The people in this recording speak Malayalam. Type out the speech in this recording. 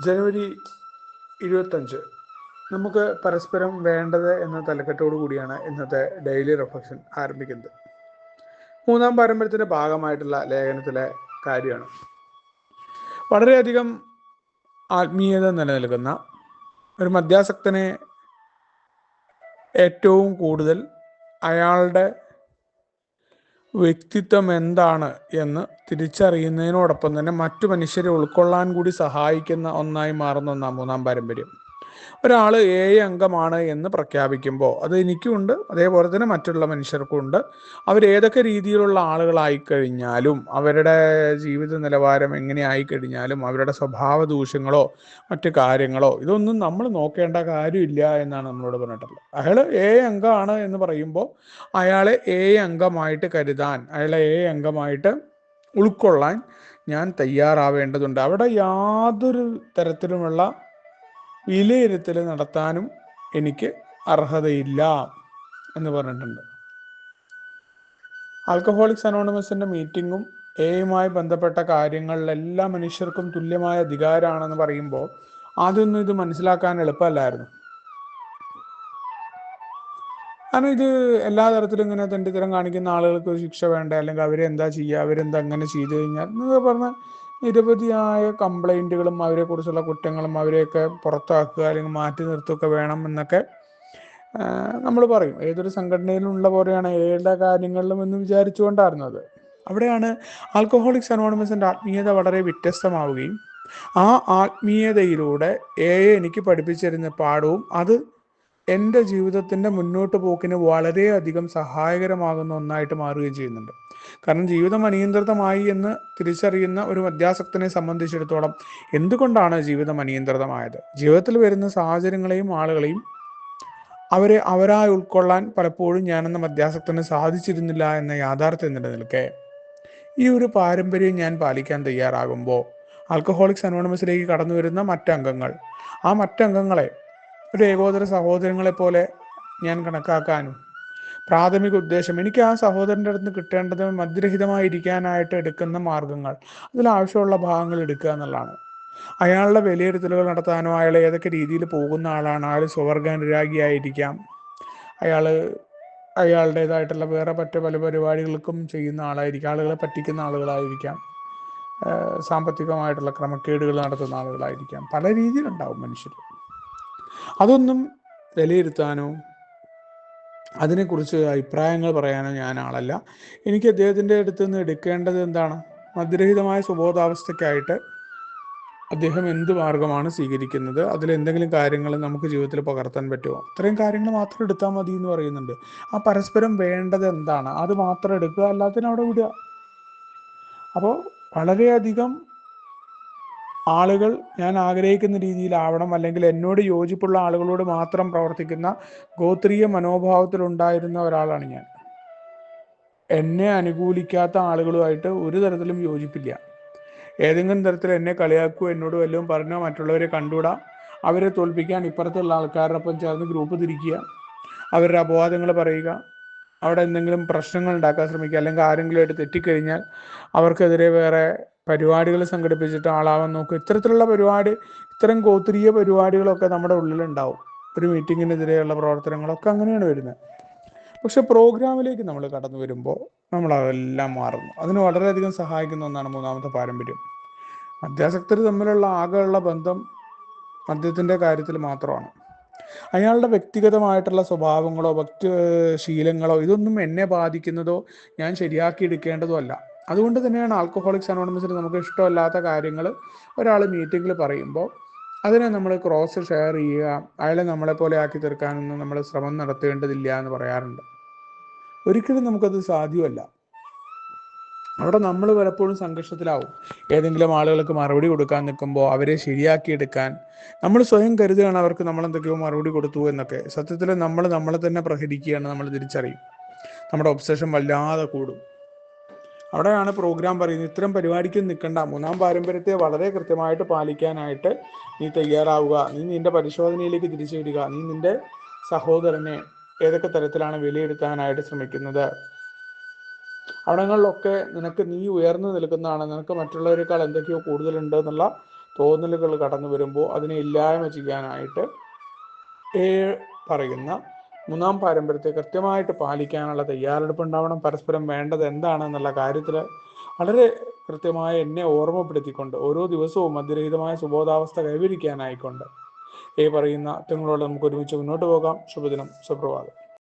ജനുവരി 25 നമുക്ക് പരസ്പരം വേണ്ടത് എന്ന തലക്കെട്ടോടു കൂടിയാണ് ഇന്നത്തെ ഡെയിലി റിഫ്ലക്ഷൻ ആരംഭിക്കുന്നത്. മൂന്നാം പാരമ്പര്യത്തിൻ്റെ ഭാഗമായിട്ടുള്ള ലേഖനത്തിലെ കാര്യമാണ്. വളരെയധികം ആത്മീയത നിലനിൽക്കുന്ന ഒരു മദ്യാസക്തനെ ഏറ്റവും കൂടുതൽ അയാളുടെ വ്യക്തിത്വം എന്താണ് എന്ന് തിരിച്ചറിയുന്നതിനോടൊപ്പം തന്നെ മറ്റു മനുഷ്യരെ ഉൾക്കൊള്ളാൻ കൂടി സഹായിക്കുന്ന ഒന്നായി മാറുന്ന ഒന്നാണ് മൂന്നാം പാരമ്പര്യം. ഒരാൾ 7 അംഗമാണ് എന്ന് പ്രഖ്യാപിക്കുമ്പോൾ അത് എനിക്കുമുണ്ട്, അതേപോലെ തന്നെ മറ്റുള്ള മനുഷ്യർക്കും ഉണ്ട്. അവരേതൊക്കെ രീതിയിലുള്ള ആളുകളായിക്കഴിഞ്ഞാലും, അവരുടെ ജീവിത നിലവാരം എങ്ങനെ ആയിക്കഴിഞ്ഞാലും, അവരുടെ സ്വഭാവ ദൂഷ്യങ്ങളോ മറ്റു കാര്യങ്ങളോ ഇതൊന്നും നമ്മൾ നോക്കേണ്ട കാര്യമില്ല എന്നാണ് നമ്മളോട് പറഞ്ഞിട്ടുള്ളത്. അയാൾ 7 അംഗമാണ് എന്ന് പറയുമ്പോൾ അയാളെ 7 അംഗമായിട്ട് കരുതാൻ, അയാളെ 7 അംഗമായിട്ട് ഉൾക്കൊള്ളാൻ ഞാൻ തയ്യാറാവേണ്ടതുണ്ട്. അവിടെ യാതൊരു തരത്തിലുമുള്ള വിലയിരുത്തൽ നടത്താനും എനിക്ക് അർഹതയില്ല എന്ന് പറഞ്ഞിട്ടുണ്ട്. ആൽക്കഹോളിക്സ് അനോണിമസിൻ്റെ മീറ്റിങ്ങും എയുമായി ബന്ധപ്പെട്ട കാര്യങ്ങളിലെല്ലാം മനുഷ്യർക്കും തുല്യമായ അധികാരമാണെന്ന് പറയുമ്പോൾ ആദ്യമൊന്നും ഇത് മനസ്സിലാക്കാൻ എളുപ്പമല്ലായിരുന്നു. കാരണം ഇത് എല്ലാ തരത്തിലും ഇങ്ങനെ തെണ്ടിത്തരം കാണിക്കുന്ന ആളുകൾക്ക് ഒരു ശിക്ഷ വേണ്ട, അല്ലെങ്കിൽ അവരെന്താ ചെയ്യുക, അവരെന്താ അങ്ങനെ ചെയ്തു കഴിഞ്ഞാൽ എന്നൊക്കെ പറഞ്ഞ നിരവധിയായ കംപ്ലൈൻറ്റുകളും അവരെക്കുറിച്ചുള്ള കുറ്റങ്ങളും അവരെയൊക്കെ പുറത്താക്കുക അല്ലെങ്കിൽ മാറ്റി നിർത്തുകയൊക്കെ വേണം എന്നൊക്കെ നമ്മൾ പറയും. ഏതൊരു സംഘടനയിലുള്ള പോലെയാണ് ഏതൊരു കാര്യങ്ങളിലും എന്ന് വിചാരിച്ചുകൊണ്ടായിരുന്നത്. അവിടെയാണ് ആൽക്കഹോളിക്സ് അനോണിമസിൻ്റെ ആത്മീയത വളരെ വ്യത്യസ്തമാവുകയും ആ ആത്മീയതയിലൂടെ എനിക്ക് പഠിപ്പിച്ചിരുന്ന പാഠവും അത് എൻ്റെ ജീവിതത്തിൻ്റെ മുന്നോട്ട് പോക്കിന് വളരെയധികം സഹായകരമാകുന്ന ഒന്നായിട്ട് മാറുകയും ചെയ്യുന്നുണ്ട്. കാരണം ജീവിതം അനിയന്ത്രിതമായി എന്ന് തിരിച്ചറിയുന്ന ഒരു മദ്യാസക്തനെ സംബന്ധിച്ചിടത്തോളം എന്തുകൊണ്ടാണ് ജീവിതം അനിയന്ത്രിതമായത്? ജീവിതത്തിൽ വരുന്ന സാഹചര്യങ്ങളെയും ആളുകളെയും അവരായി ഉൾക്കൊള്ളാൻ പലപ്പോഴും ഞാനെന്ന മദ്യാസക്തന് സാധിച്ചിരുന്നില്ല എന്ന യാഥാർത്ഥ്യം നിലനിൽക്കെ ഈ ഒരു പാരമ്പര്യം ഞാൻ പാലിക്കാൻ തയ്യാറാകുമ്പോൾ ആൽക്കഹോളിക്സ് അനോണിമസിലേക്ക് കടന്നു വരുന്ന മറ്റംഗങ്ങൾ, ആ മറ്റംഗങ്ങളെ ഒരു ഏകോദര സഹോദരങ്ങളെ പോലെ ഞാൻ കണക്കാക്കാനും പ്രാഥമിക ഉദ്ദേശം എനിക്ക് ആ സഹോദരൻ്റെ അടുത്ത് കിട്ടേണ്ടത് മദ്യരഹിതമായിരിക്കാനായിട്ട് എടുക്കുന്ന മാർഗങ്ങൾ, അതിലാവശ്യമുള്ള ഭാഗങ്ങൾ എടുക്കുക എന്നുള്ളതാണ്. അയാളുടെ വിലയിരുത്തലുകൾ നടത്താനോ അയാൾ ഏതൊക്കെ രീതിയിൽ പോകുന്ന ആളാണ്, അയാൾ സ്വവർഗാനുരാഗിയായിരിക്കാം, അയാളുടേതായിട്ടുള്ള വേറെ പല പരിപാടികൾക്കും ചെയ്യുന്ന ആളായിരിക്കാം, ആളുകളെ പറ്റിക്കുന്ന ആളുകളായിരിക്കാം, സാമ്പത്തികമായിട്ടുള്ള ക്രമക്കേടുകൾ നടത്തുന്ന ആളുകളായിരിക്കാം, പല രീതിയിലുണ്ടാവും മനുഷ്യർ. അതൊന്നും വിലയിരുത്താനോ അതിനെക്കുറിച്ച് അഭിപ്രായങ്ങൾ പറയാനോ ഞാൻ ആളല്ല. എനിക്ക് അദ്ദേഹത്തിൻ്റെ അടുത്ത് നിന്ന് എടുക്കേണ്ടത് എന്താണ്? മദ്യരഹിതമായ സുബോധാവസ്ഥയ്ക്കായിട്ട് അദ്ദേഹം എന്ത് മാർഗമാണ് സ്വീകരിക്കുന്നത്, അതിലെന്തെങ്കിലും കാര്യങ്ങൾ നമുക്ക് ജീവിതത്തിൽ പകർത്താൻ പറ്റുമോ, ഇത്രയും കാര്യങ്ങൾ മാത്രം എടുത്താൽ മതി എന്ന് പറയുന്നുണ്ട്. ആ പരസ്പരം വേണ്ടത് എന്താണ് അത് മാത്രം എടുക്കുക, അല്ലാത്തതിനും അവിടെ വിടുക. അപ്പോൾ വളരെയധികം ആളുകൾ ഞാൻ ആഗ്രഹിക്കുന്ന രീതിയിലാവണം, അല്ലെങ്കിൽ എന്നോട് യോജിപ്പുള്ള ആളുകളോട് മാത്രം പ്രവർത്തിക്കുന്ന ഗോത്രീയ മനോഭാവത്തിലുണ്ടായിരുന്ന ഒരാളാണ് ഞാൻ. എന്നെ അനുകൂലിക്കാത്ത ആളുകളുമായിട്ട് ഒരു തരത്തിലും യോജിപ്പില്ല. ഏതെങ്കിലും തരത്തിൽ എന്നെ കളിയാക്കുകയോ എന്നോട് വല്ലതും പറഞ്ഞോ മറ്റുള്ളവരെ കണ്ടുവിടാം, അവരെ തോൽപ്പിക്കാൻ ഇപ്പുറത്തുള്ള ആൾക്കാരോടൊപ്പം ചേർന്ന് ഗ്രൂപ്പ് തിരിക്കുക, അവരുടെ അപവാദങ്ങൾ പറയുക, അവിടെ എന്തെങ്കിലും പ്രശ്നങ്ങൾ ഉണ്ടാക്കാൻ ശ്രമിക്കുക, അല്ലെങ്കിൽ ആരെങ്കിലും ആയിട്ട് തെറ്റിക്കഴിഞ്ഞാൽ അവർക്കെതിരെ വേറെ പരിപാടികൾ സംഘടിപ്പിച്ചിട്ട് ആളാവാൻ നോക്കുക. ഇത്തരത്തിലുള്ള ഇത്തരം ഗോത്രീയ പരിപാടികളൊക്കെ നമ്മുടെ ഉള്ളിലുണ്ടാവും. ഒരു മീറ്റിങ്ങിനെതിരെയുള്ള പ്രവർത്തനങ്ങളൊക്കെ അങ്ങനെയാണ് വരുന്നത്. പക്ഷെ പ്രോഗ്രാമിലേക്ക് നമ്മൾ കടന്നു വരുമ്പോൾ നമ്മളതെല്ലാം മാറുന്നു. അതിന് വളരെയധികം സഹായിക്കുന്ന ഒന്നാണ് മൂന്നാമത്തെ പാരമ്പര്യം. മദ്യാസക്തർ തമ്മിലുള്ള ആകെയുള്ള ബന്ധം മദ്യത്തിൻ്റെ കാര്യത്തിൽ മാത്രമാണ്. അയാളുടെ വ്യക്തിഗതമായിട്ടുള്ള സ്വഭാവങ്ങളോ ഭക്തി ശീലങ്ങളോ ഇതൊന്നും എന്നെ ബാധിക്കുന്നതോ ഞാൻ ശരിയാക്കി എടുക്കേണ്ടതോ അല്ല. അതുകൊണ്ട് തന്നെയാണ് ആൽക്കഹോളിക്സ് അനോണിമസിൽ നമുക്ക് ഇഷ്ടമല്ലാത്ത കാര്യങ്ങൾ ഒരാൾ മീറ്റിങ്ങിൽ പറയുമ്പോൾ അതിനെ നമ്മൾ ക്രോസ് ഷെയർ ചെയ്യുക, അയാളെ നമ്മളെപ്പോലെ ആക്കി തീർക്കാനൊന്നും നമ്മൾ ശ്രമം നടത്തേണ്ടതില്ല എന്ന് പറയാറുണ്ട്. ഒരിക്കലും നമുക്കത് സാധ്യമല്ല. അവിടെ നമ്മൾ പലപ്പോഴും സംഘർഷത്തിലാവും. ഏതെങ്കിലും ആളുകൾക്ക് മറുപടി കൊടുക്കാൻ നിൽക്കുമ്പോൾ അവരെ ശരിയാക്കിയെടുക്കാൻ നമ്മൾ സ്വയം കരുതുകയാണ് അവർക്ക് നമ്മളെന്തൊക്കെയോ മറുപടി കൊടുത്തു എന്നൊക്കെ. സത്യത്തിൽ നമ്മളെ തന്നെ പ്രഹരിക്കുകയാണ്. നമ്മൾ തിരിച്ചറിയും, നമ്മുടെ ഒബ്സഷൻ വല്ലാതെ കൂടും. അവിടെയാണ് പ്രോഗ്രാം പറയുന്നത്, ഇത്തരം പരിപാടിക്ക് നിൽക്കണ്ട, മൂന്നാം പാരമ്പര്യത്തെ വളരെ കൃത്യമായിട്ട് പാലിക്കാനായിട്ട് നീ തയ്യാറാവുക, നീ നിന്റെ പരിശോധനയിലേക്ക് തിരിച്ചു വരിക, നീ നിന്റെ സഹോദരനെ ഏതൊക്കെ തരത്തിലാണ് വിലയിരുത്താനായിട്ട് ശ്രമിക്കുന്നത്, അവിടങ്ങളിലൊക്കെ നീ ഉയർന്നു നിൽക്കുന്നതാണ്, നിനക്ക് മറ്റുള്ളവരെക്കാൾ എന്തൊക്കെയോ കൂടുതലുണ്ട് എന്നുള്ള തോന്നലുകൾ കടന്നു വരുമ്പോൾ അതിനെ ഇല്ലായ്മ ചെയ്യാനായിട്ട് പറയുന്ന മൂന്നാം പാരമ്പര്യത്തെ കൃത്യമായിട്ട് പാലിക്കാനുള്ള തയ്യാറെടുപ്പ് ഉണ്ടാവണം. പരസ്പരം വേണ്ടത് എന്താണെന്നുള്ള കാര്യത്തിൽ വളരെ കൃത്യമായി എന്നെ ഓർമ്മപ്പെടുത്തിക്കൊണ്ട് ഓരോ ദിവസവും മദ്യരഹിതമായ സുബോധാവസ്ഥ കൈവരിക്കാനായിക്കൊണ്ട് പറയുന്ന അറ്റങ്ങളോട് നമുക്ക് ഒരുമിച്ച് മുന്നോട്ട് പോകാം. ശുഭദിനം, സുപ്രഭാതം.